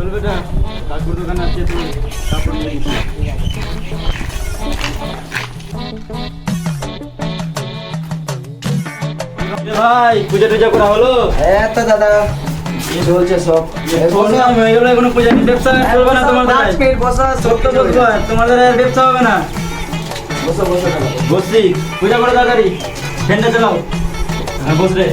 চল বেটা, কাকুর দোকান আছে, তুই কাপড় নিয়ে নিস। ভাই পূজা টুজা করা হলো? হ্যাঁ তো দাদা চলছে সব। এখনো পূজা ব্যবসা চলবে না তোমার দ্বারা? 5 মিনিট বসা, সত্য বলবো, তোমার দ্বারা আর ব্যবসা হবে না। বসো বসো দাদা। বসছি, পূজা করো তাড়াতাড়ি, ফ্যানটা চালাও। হ্যাঁ বস রে।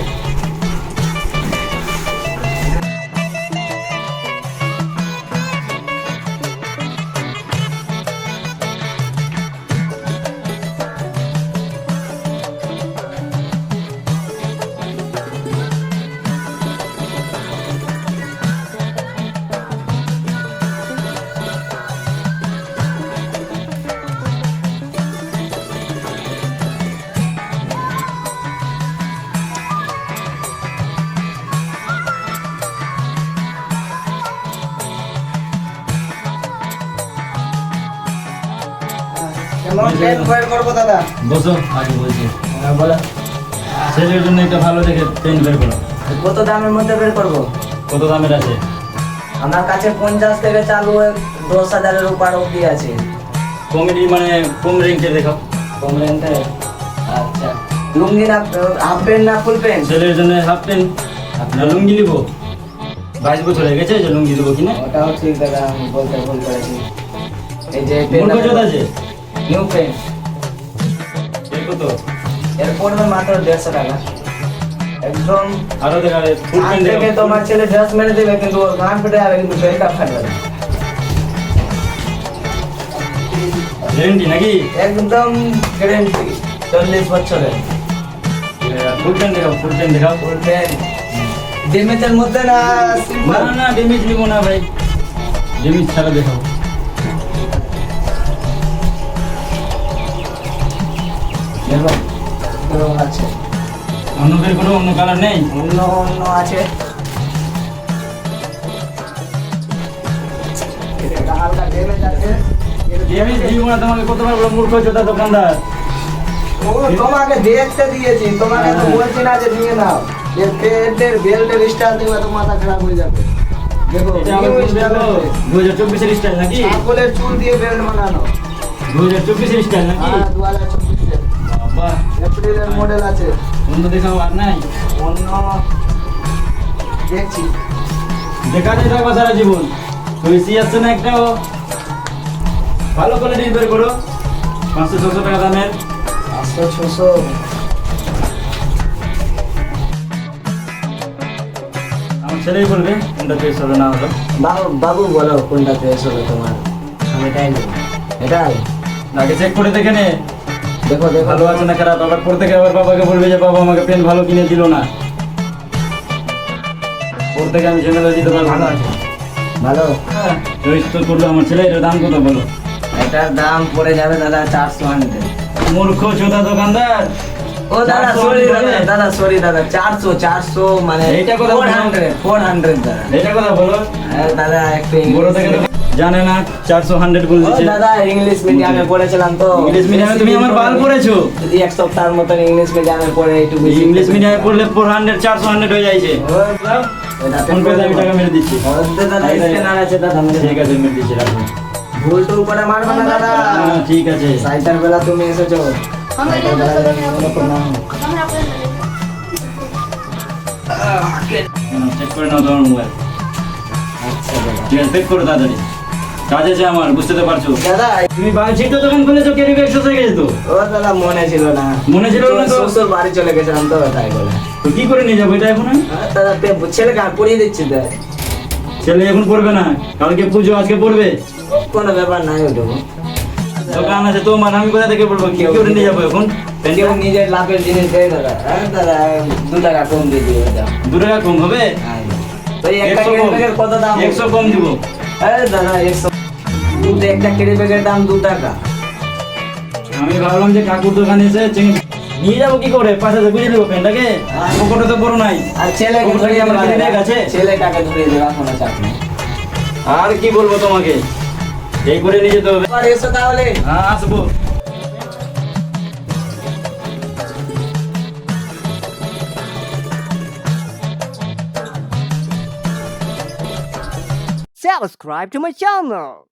কেমন প্ল্যান বের করবো দাদা? বসো, আগে বলছি। হ্যাঁ বলো। ছেলের জন্য একটা ভালো দেখে পেন বের করো। কত দামের মধ্যে বের করবো? কত দামের আছে? আমার কাছে 50 থেকে চালু 10,000-এর উপর অব্দি আছে। কমেডি মানে কম রেঞ্জের দেখাও। কম রেঞ্জে? আচ্ছা, লুঙ্গি না হাফ প্যান্ট না ফুল প্যান্ট? ছেলের জন্য হাফ প্যান্ট না লুঙ্গি নিবো? 22 বছর হয়ে গেছে, যে লুঙ্গি দেবো কিনা? ওটাও ঠিক দাদা, আমি বলতে ভুল করেছি। এই যে কোন কত আছে? নিউ প্যান্ট এর কত? এর পড়বে মাত্র 150 টাকা। একদম আরো দেখা ফুল প্যান্ট থেকে দেখাও। তোমার ছেলে ড্রেস মেরে দেবে, কিন্তু ওর গান ফেটে যাবে, কিন্তু প্যান্টটা ফাটবে না। গ্যারেন্টি নাকি? একদম গ্যারেন্টি 40 বছরের ফুল প্যান্ট দেখাও, ফুল প্যান্ট দেখাও। Full pant. ড্যামেজের মধ্যে না না সিম্পল? না ড্যামেজ নিবো না ভাই, ড্যামেজ ছাড়া দেখাও। দেখো এরকম আছে, অন্য বের করো, অন্য কালার নেই? অন্য অন্য আছে। এটা হালকা ড্যামেজ আছে। ড্যামেজ দিব না তোমাকে, কতবার বলো মূর্খ চোদা দোকানদার। ও তোমাকে দেখতে দিয়েছি, তোমাকে তো বলছি না যে নিয়ে নাও। যে প্যান্টের বেল্টের স্টাইল দেখবে তো মাথা খারাপ হয়ে যাবে। দেখো এটা আবার কোন স্টাইল? 2024 এর স্টাইল নাকি? ছাগলের চুল দিয়ে বেল্ট বানানো। 2024 এর স্টাইল নাকি? হ্যাঁ 2024 বাবা, এপ্রিলের মডেল আছে। অন্য দেখাও আর নাই? অন্য দেখছি। দেখাতে থাকবা সারা জীবন, হয়েছি আসছে না একটাও। ভালো কোয়ালিটির বের করো, 500-600 টাকা দামের। 500-600 আমার ছেলেই বলবে কোনটা চয়েস হলো না হলো। বাবু বাবু বলো কোনটা চয়েস হবে তোমার? আমি এটাই নেব। এটাই আগে চেক করে দেখে নে, দেখো দেখো। ভালো আছে না খারাপ। আবার পর থেকে আবার বাবাকে বলবে যে বাবা আমাকে পেন ভালো কিনে দিল না, পর থেকে আমি ঝামেলা দিতে পারবো ভালো না। আছে, ভালো। হ্যাঁ, চয়েস তো করলো আমার ছেলে। এটার দাম কত বলো? এটার দাম পড়ে যাবে দাদা 400। মূর্খ চোদা দোকানদার। ও দাদা 400 সরি বলে? দাদা, দাদা সরি দাদা, 400 মানে এইটা কথা বলো। 400 দাদা। এটা কথা বলো। হ্যাঁ দাদা একটু বড় থেকে তো জানে না, 400 বলে ও দিচ্ছে। দাদা ইংলিশ মিডিয়ামে পড়েছিলাম তো। ইংলিশ মিডিয়ামে তুমি আমার বাল পড়েছো। যদি এক সপ্তাহের মতন ইংলিশ মিডিয়ামে পড়ে একটু বেশি ইংলিশ মিডিয়ামে পড়লে 400 হয়ে যাইছে। ফোন পে আমি টাকা মেরে দিচ্ছি। দাদা স্ক্যানার আছে দাদা, ঠিক আছে, মেরে দিচ্ছি, রাখো। ভুল টুল করে মারবে না দাদা। হ্যাঁ, ঠিক আছে। সাইটার বেলা তুমি এসেছো। সাইটার বেলা এরকম না। চেক করে নাও তোমার মোবাইল। আচ্ছা দাদা। ঠিক আছে, চেক করো তাড়াতাড়ি, কাজ আছে আমার, বুঝতে তো পারছো। দাদা তুমি বালছিট তো দোকান খুলেছো, কেরি ব্যাগ শেষ হয়ে গেছে তো। ও দাদা মনে ছিল না, মনে ছিল না তো? শ্বশুর বাড়ি চলে গেছিলাম তো তাই বলে। তো কি করে নিয়ে যাবো এটা এখন আমি? দাদা ছেলেকে আর পড়িয়ে দিচ্ছি তো। ছেলে এখন পড়বে না, কালকে পুজো, আজকে পড়বে। কোনো ব্যাপার নাই ওটুকু। দোকান আছে তোমার, আমি কোথা থেকে পড়বো? কি করে নিয়ে যাবো এখন? কেউ নিজের লাভের জিনিস দেয় দাদা। হ্যাঁ দাদা 2 টাকা কম দিয়ে দিও দাদা। 2 টাকা কম হবে? তো এই একটা 100 ক্যারি কম। ব্যাগের কত দাম? 100 কম দিব। আরে দাদা 100 একটা ক্যারি ব্যাগের দাম 2 টাকা। আমি ভাবলাম যে কাকুর দোকানে এসে নিয়ে যাবো কি করে, 5,000 বুঝে দেবো পেনটাকে। পকেটে তো বড় নাই। আর ছেলেকে ওখানে ধরিয়ে আমার দেবে ব্যাগ আছে? ছেলেটাকে ধরিয়ে দেবে, কোনো চাপ নেই। আর কি বলবো তোমাকে, এই করে নিয়ে যেতে হবে। আর এসো তাহলে। হ্যাঁ আসবো। subscribe to my channel.